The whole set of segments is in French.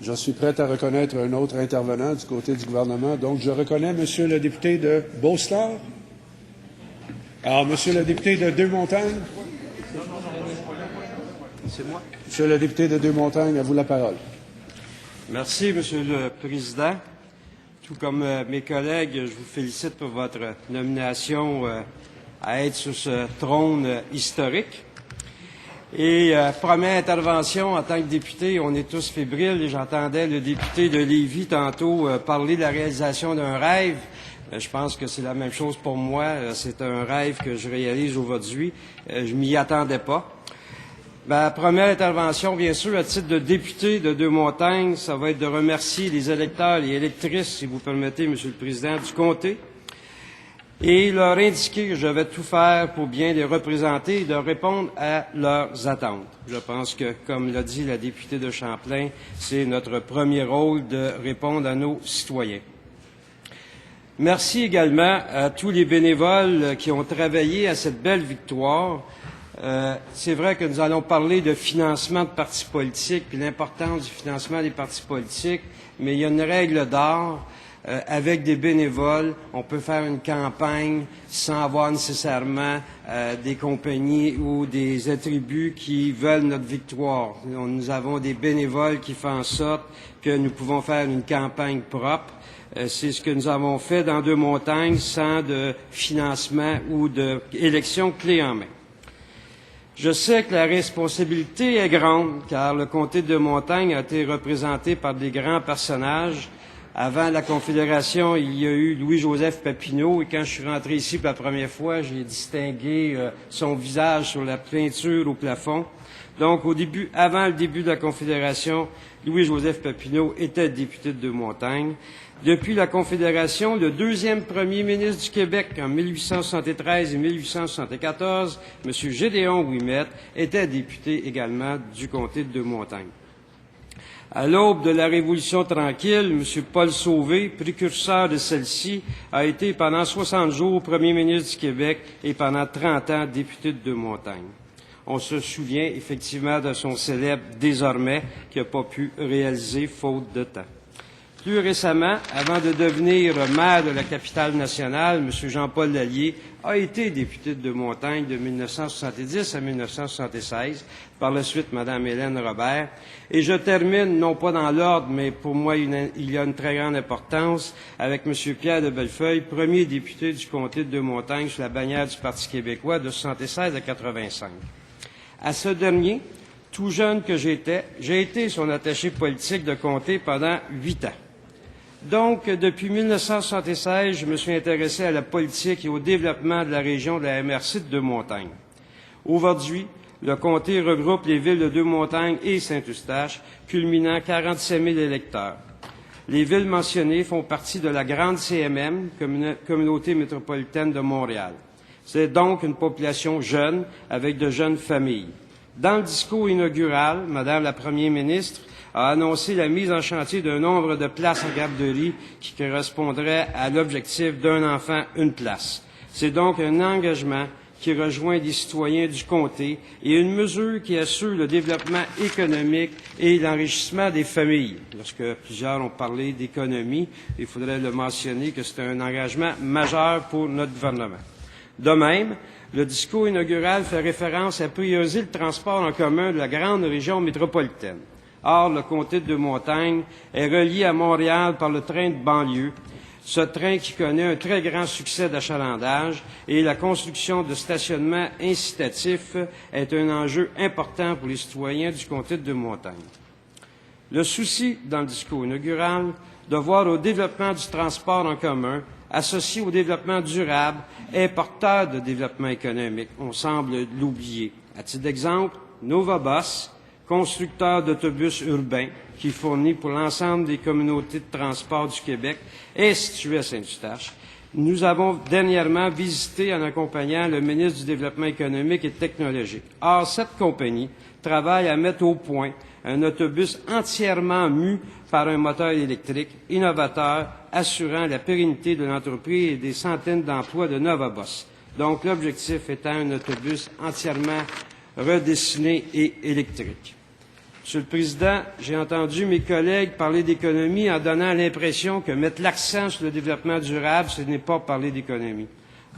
Je suis prêt à reconnaître un autre intervenant du côté du gouvernement. Donc, je reconnais Monsieur le député de Beaucelair. Alors, Monsieur le député de Deux-Montagnes. C'est moi. Monsieur le député de Deux-Montagnes, à vous la parole. Merci, Monsieur le Président. Tout comme mes collègues, je vous félicite pour votre nomination à être sur ce trône historique. Et première intervention en tant que député, on est tous fébriles. Et j'entendais le député de Lévis tantôt parler de la réalisation d'un rêve. Je pense que c'est la même chose pour moi. C'est un rêve que je réalise aujourd'hui. Je m'y attendais pas. Ma première intervention, bien sûr, à titre de député de Deux-Montagnes, ça va être de remercier les électeurs et électrices, si vous permettez, Monsieur le Président, du comté, et leur indiquer que je vais tout faire pour bien les représenter et de répondre à leurs attentes. Je pense que, comme l'a dit la députée de Champlain, c'est notre premier rôle de répondre à nos citoyens. Merci également à tous les bénévoles qui ont travaillé à cette belle victoire. C'est vrai que nous allons parler de financement de partis politiques puis l'importance du financement des partis politiques, mais il y a une règle d'or. Avec des bénévoles, on peut faire une campagne sans avoir nécessairement des compagnies ou des attributs qui veulent notre victoire. Nous avons des bénévoles qui font en sorte que nous pouvons faire une campagne propre. C'est ce que nous avons fait dans Deux-Montagnes sans de financement ou d'élection clé en main. Je sais que la responsabilité est grande, car le comté de Deux-Montagnes a été représenté par des grands personnages. Avant la Confédération, il y a eu Louis-Joseph Papineau, et quand je suis rentré ici pour la première fois, j'ai distingué son visage sur la peinture au plafond. Donc, avant le début de la Confédération, Louis-Joseph Papineau était député de Deux-Montagnes. Depuis la Confédération, le deuxième premier ministre du Québec en 1873 et 1874, M. Gédéon Ouimet, était député également du comté de Deux-Montagnes. À l'aube de la Révolution tranquille, M. Paul Sauvé, précurseur de celle-ci, a été pendant 60 jours premier ministre du Québec et pendant 30 ans député de Deux-Montagnes. On se souvient effectivement de son célèbre « désormais » qui n'a pas pu réaliser faute de temps. Plus récemment, avant de devenir maire de la capitale nationale, M. Jean-Paul Lallier a été député de Deux-Montagnes de 1970 à 1976, par la suite Mme Hélène Robert. Et je termine, non pas dans l'ordre, mais pour moi il y a une très grande importance, avec M. Pierre de Bellefeuille, premier député du comté de Deux-Montagnes sous la bannière du Parti québécois de 1976 à 1985. À ce dernier, tout jeune que j'étais, j'ai été son attaché politique de comté pendant 8 ans. Donc, depuis 1976, je me suis intéressé à la politique et au développement de la région de la MRC de Deux-Montagnes. Aujourd'hui, le comté regroupe les villes de Deux-Montagnes et Saint-Eustache, culminant 47 000 électeurs. Les villes mentionnées font partie de la grande CMM, Communauté métropolitaine de Montréal. C'est donc une population jeune, avec de jeunes familles. Dans le discours inaugural, Madame la Première ministre a annoncé la mise en chantier d'un nombre de places en garderie qui correspondrait à l'objectif d'un enfant, une place. C'est donc un engagement qui rejoint des citoyens du comté et une mesure qui assure le développement économique et l'enrichissement des familles. Lorsque plusieurs ont parlé d'économie, il faudrait le mentionner que c'est un engagement majeur pour notre gouvernement. De même, le discours inaugural fait référence à prioriser le transport en commun de la grande région métropolitaine. Or, le comté de Deux-Montagnes est relié à Montréal par le train de banlieue, ce train qui connaît un très grand succès d'achalandage et la construction de stationnements incitatifs est un enjeu important pour les citoyens du comté de Deux-Montagnes. Le souci, dans le discours inaugural, de voir au développement du transport en commun associé au développement durable est porteur de développement économique. On semble l'oublier. À titre d'exemple, NovaBus, constructeur d'autobus urbains qui fournit pour l'ensemble des communautés de transport du Québec, est situé à Saint-Eustache. Nous avons dernièrement visité en accompagnant le ministre du Développement économique et technologique. Or, cette compagnie travaille à mettre au point un autobus entièrement mu par un moteur électrique innovateur assurant la pérennité de l'entreprise et des centaines d'emplois de NovaBus. Donc, l'objectif étant un autobus entièrement redessiné et électrique. Monsieur le Président, j'ai entendu mes collègues parler d'économie en donnant l'impression que mettre l'accent sur le développement durable, ce n'est pas parler d'économie.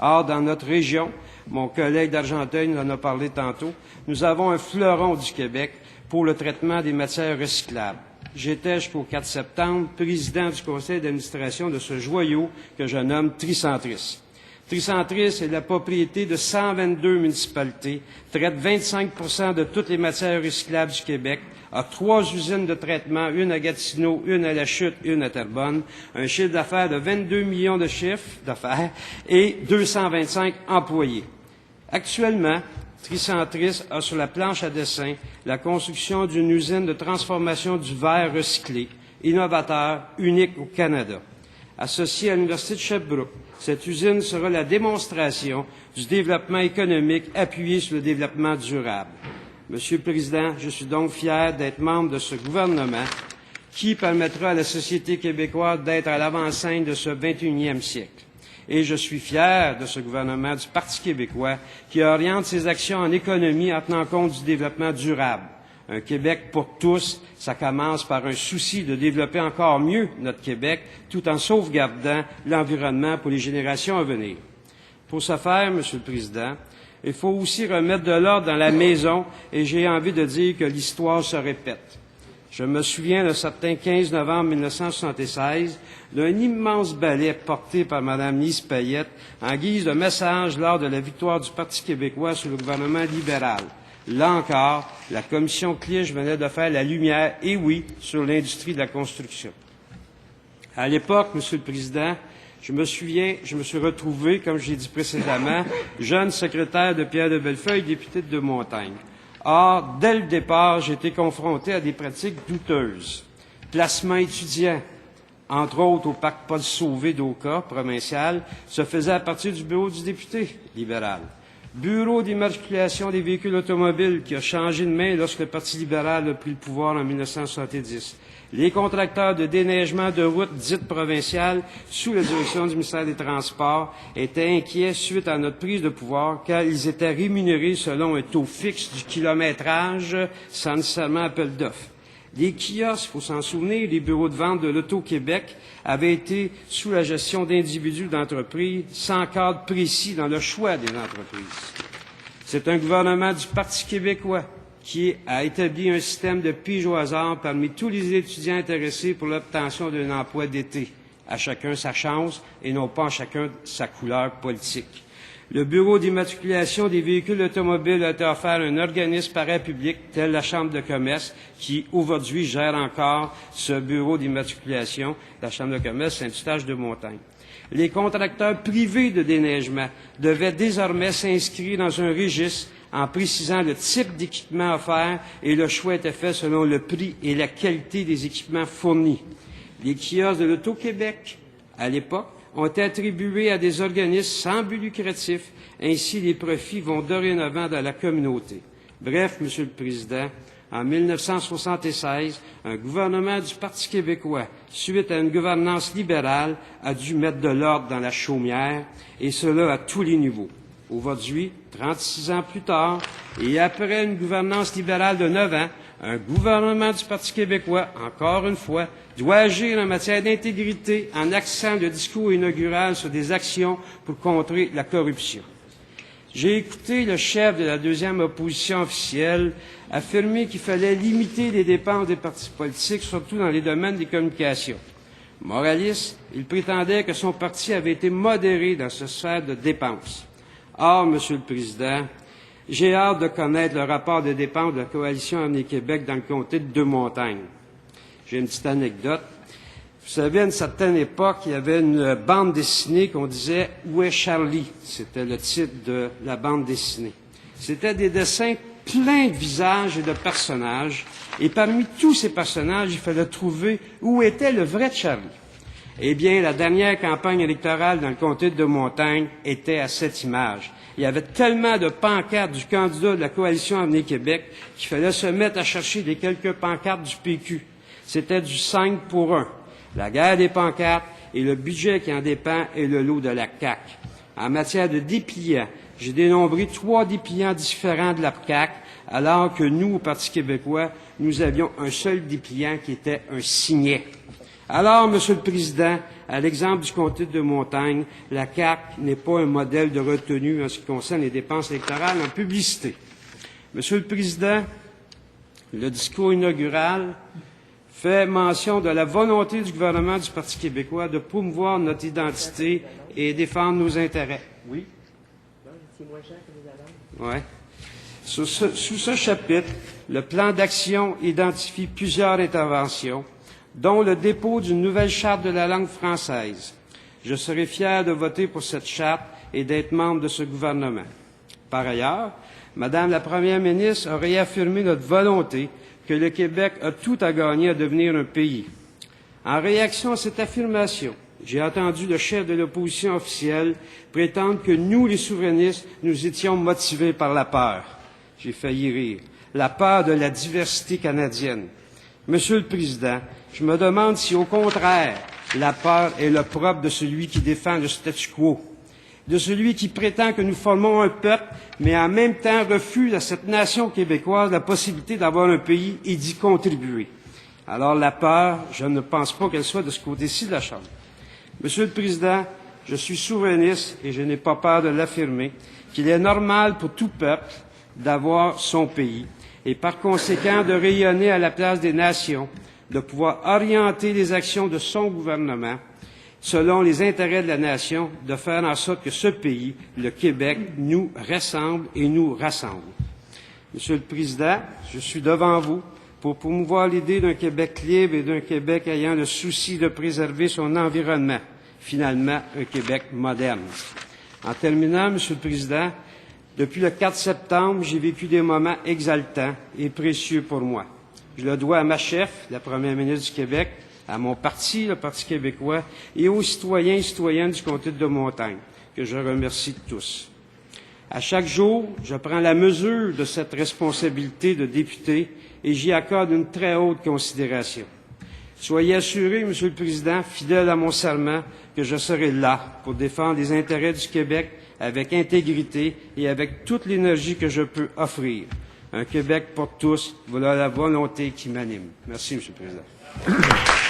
Or, dans notre région, mon collègue d'Argenteuil nous en a parlé tantôt, nous avons un fleuron du Québec pour le traitement des matières recyclables. J'étais jusqu'au 4 septembre président du conseil d'administration de ce joyau que je nomme Tricentris. Tricentris est la propriété de 122 municipalités, traite 25 de toutes les matières recyclables du Québec, a 3 usines de traitement, une à Gatineau, une à La Chute, une à Terrebonne, un chiffre d'affaires de 22 millions de chiffres d'affaires et 225 employés. Actuellement, Tricentris a sur la planche à dessin la construction d'une usine de transformation du verre recyclé, innovateur, unique au Canada. Associée à l'Université de Sherbrooke, cette usine sera la démonstration du développement économique appuyé sur le développement durable. Monsieur le Président, je suis donc fier d'être membre de ce gouvernement qui permettra à la société québécoise d'être à l'avant-scène de ce 21e siècle. Et je suis fier de ce gouvernement du Parti québécois qui oriente ses actions en économie en tenant compte du développement durable. Un Québec pour tous, ça commence par un souci de développer encore mieux notre Québec tout en sauvegardant l'environnement pour les générations à venir. Pour ce faire, Monsieur le Président, il faut aussi remettre de l'ordre dans la maison et j'ai envie de dire que l'histoire se répète. Je me souviens d'un certain 15 novembre 1976 d'un immense balai porté par Mme Lise Payette en guise de message lors de la victoire du Parti québécois sur le gouvernement libéral. Là encore, la commission Clich venait de faire la lumière, et oui, sur l'industrie de la construction. À l'époque, Monsieur le Président, je me suis retrouvé, comme j'ai dit précédemment, jeune secrétaire de Pierre de Bellefeuille, député de Deux-Montagnes. Or, dès le départ, j'ai été confronté à des pratiques douteuses. Placement étudiant, entre autres au parc Paul Sauvé d'Oka, provincial, se faisait à partir du bureau du député libéral. Bureau d'immatriculation des véhicules automobiles qui a changé de main lorsque le Parti libéral a pris le pouvoir en 1970. Les contracteurs de déneigement de routes dites provinciales, sous la direction du ministère des Transports, étaient inquiets suite à notre prise de pouvoir car ils étaient rémunérés selon un taux fixe du kilométrage sans nécessairement appel d'offres. Les kiosques, il faut s'en souvenir, les bureaux de vente de l'Auto-Québec avaient été sous la gestion d'individus d'entreprises sans cadre précis dans le choix des entreprises. C'est un gouvernement du Parti québécois qui a établi un système de pige au hasard parmi tous les étudiants intéressés pour l'obtention d'un emploi d'été. À chacun sa chance et non pas à chacun sa couleur politique. Le Bureau d'immatriculation des véhicules automobiles a été offert à un organisme parapublic tel la Chambre de commerce qui, aujourd'hui, gère encore ce bureau d'immatriculation, la Chambre de commerce Saint-Eustache-de-Montagne. Les contracteurs privés de déneigement devaient désormais s'inscrire dans un registre en précisant le type d'équipement offert et le choix était fait selon le prix et la qualité des équipements fournis. Les kiosques de l'Auto-Québec, à l'époque, ont été attribués à des organismes sans but lucratif. Ainsi, les profits vont dorénavant dans la communauté. Bref, Monsieur le Président, en 1976, un gouvernement du Parti québécois, suite à une gouvernance libérale, a dû mettre de l'ordre dans la chaumière, et cela à tous les niveaux. Aujourd'hui, 36 ans plus tard, et après une gouvernance libérale de 9 ans, un gouvernement du Parti québécois, encore une fois, doit agir en matière d'intégrité en axant le discours inaugural sur des actions pour contrer la corruption. J'ai écouté le chef de la deuxième opposition officielle affirmer qu'il fallait limiter les dépenses des partis politiques, surtout dans les domaines des communications. Moraliste, il prétendait que son parti avait été modéré dans ce sphère de dépenses. Or, Monsieur le Président, j'ai hâte de connaître le rapport de dépenses de la Coalition Avenir Québec dans le comté de Deux-Montagnes. J'ai une petite anecdote. Vous savez, à une certaine époque, il y avait une bande dessinée qu'on disait « Où est Charlie ?» C'était le titre de la bande dessinée. C'était des dessins pleins de visages et de personnages. Et parmi tous ces personnages, il fallait trouver où était le vrai Charlie. Eh bien, la dernière campagne électorale dans le comté de Deux-Montagnes était à cette image. Il y avait tellement de pancartes du candidat de la Coalition Avenir Québec qu'il fallait se mettre à chercher les quelques pancartes du PQ. C'était du 5 pour 1. La guerre des pancartes et le budget qui en dépend est le lot de la CAQ. En matière de dépliants, j'ai dénombré 3 dépliants différents de la CAQ, alors que nous, au Parti québécois, nous avions un seul dépliant qui était un signet. Alors, Monsieur le Président, à l'exemple du comté de Montagne, la CAQ n'est pas un modèle de retenue en ce qui concerne les dépenses électorales en publicité. Monsieur le Président, le discours inaugural fait mention de la volonté du gouvernement du Parti québécois de promouvoir notre identité et défendre nos intérêts. Oui? Ouais. Sous ce chapitre, le plan d'action identifie plusieurs interventions, dont le dépôt d'une nouvelle charte de la langue française. Je serai fier de voter pour cette charte et d'être membre de ce gouvernement. Par ailleurs, Madame la Première ministre a réaffirmé notre volonté que le Québec a tout à gagner à devenir un pays. En réaction à cette affirmation, j'ai entendu le chef de l'opposition officielle prétendre que nous, les souverainistes, nous étions motivés par la peur. J'ai failli rire. La peur de la diversité canadienne. Monsieur le Président, je me demande si, au contraire, la peur est le propre de celui qui défend le statu quo, de celui qui prétend que nous formons un peuple, mais en même temps refuse à cette nation québécoise la possibilité d'avoir un pays et d'y contribuer. Alors la peur, je ne pense pas qu'elle soit de ce côté-ci de la Chambre. Monsieur le Président, je suis souverainiste et je n'ai pas peur de l'affirmer, qu'il est normal pour tout peuple d'avoir son pays et par conséquent de rayonner à la place des nations, de pouvoir orienter les actions de son gouvernement selon les intérêts de la nation, de faire en sorte que ce pays, le Québec, nous ressemble et nous rassemble. Monsieur le Président, je suis devant vous pour promouvoir l'idée d'un Québec libre et d'un Québec ayant le souci de préserver son environnement, finalement un Québec moderne. En terminant, Monsieur le Président, depuis le 4 septembre, j'ai vécu des moments exaltants et précieux pour moi. Je le dois à ma chef, la Première ministre du Québec, à mon parti, le Parti québécois, et aux citoyens et citoyennes du comté de Montagne, que je remercie tous. À chaque jour, je prends la mesure de cette responsabilité de député et j'y accorde une très haute considération. Soyez assuré, Monsieur le Président, fidèle à mon serment, que je serai là pour défendre les intérêts du Québec avec intégrité et avec toute l'énergie que je peux offrir. Un Québec pour tous, voilà la volonté qui m'anime. Merci, Monsieur le Président.